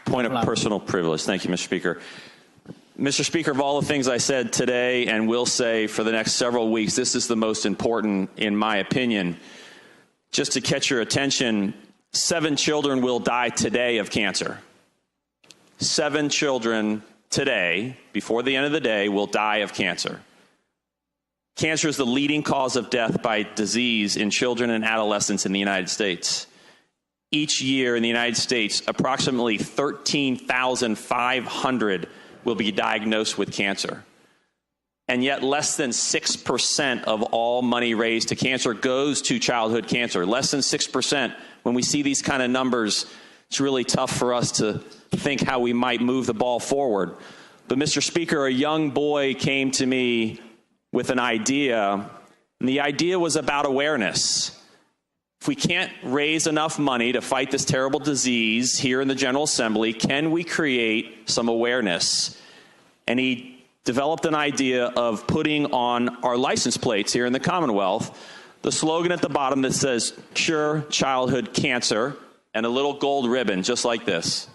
Point of personal privilege. Thank you, Mr. Speaker. Mr. Speaker, of all the things I said today and will say for the next several weeks, this is the most important, in my opinion. Just to catch your attention, 7 children will die today of cancer. 7 children today, before the end of the day, will die of cancer. Cancer is the leading cause of death by disease in children and adolescents in the United States. Each year in the United States, approximately 13,500 will be diagnosed with cancer. And yet less than 6% of all money raised to cancer goes to childhood cancer. Less than 6%. When we see these kind of numbers, it's really tough for us to think how we might move the ball forward. But Mr. Speaker, a young boy came to me with an idea, and the idea was about awareness. If we can't raise enough money to fight this terrible disease here in the General Assembly, can we create some awareness? And he developed an idea of putting on our license plates here in the Commonwealth the slogan at the bottom that says, "Cure childhood cancer," and a little gold ribbon just like this.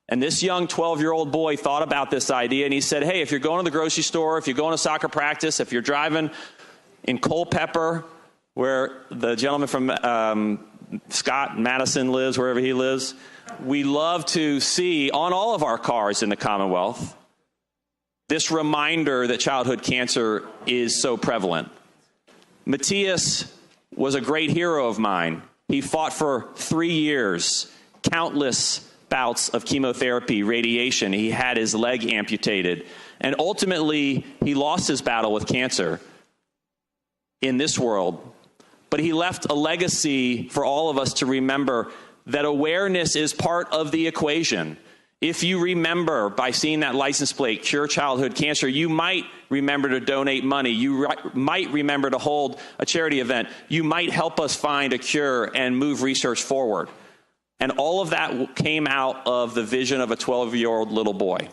And this young 12-year-old boy thought about this idea, and he said, hey, if you're going to the grocery store, if you're going to soccer practice, if you're driving in Culpeper, where the gentleman from Scott Madison lives, wherever he lives, we love to see on all of our cars in the Commonwealth this reminder that childhood cancer is so prevalent. Mathias was a great hero of mine. He fought for 3 years, countless bouts of chemotherapy, radiation. He had his leg amputated. And ultimately, he lost his battle with cancer in this world. But he left a legacy for all of us to remember that awareness is part of the equation. If you remember by seeing that license plate, Cure Childhood Cancer, you might remember to donate money. You might remember to hold a charity event. You might help us find a cure and move research forward. And all of that came out of the vision of a 12-year-old little boy.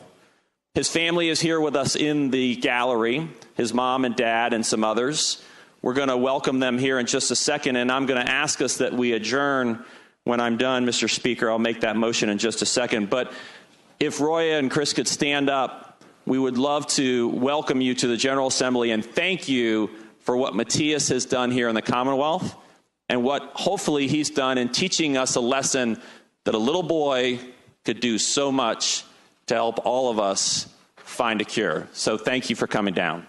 His family is here with us in the gallery, his mom and dad and some others. We're going to welcome them here in just a second, and I'm going to ask us that we adjourn when I'm done, Mr. Speaker. I'll make that motion in just a second. But if Roya and Chris could stand up, we would love to welcome you to the General Assembly and thank you for what Mathias has done here in the Commonwealth and what hopefully he's done in teaching us a lesson that a little boy could do so much to help all of us find a cure. So thank you for coming down.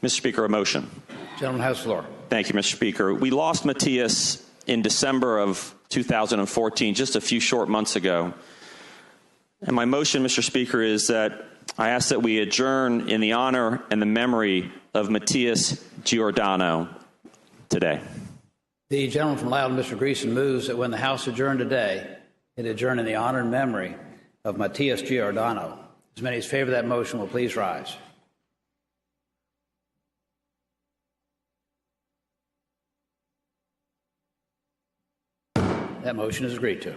Mr. Speaker, a motion. Gentleman has the floor. Thank you, Mr. Speaker. We lost Mathias in December of 2014, just a few short months ago. And my motion, Mr. Speaker, is that I ask that we adjourn in the honor and the memory of Mathias Giordano today. The gentleman from Loudon, Mr. Greason, moves that when the House adjourn today, it adjourn in the honor and memory of Mathias Giordano. As many as favor that motion will please rise. That motion is agreed to.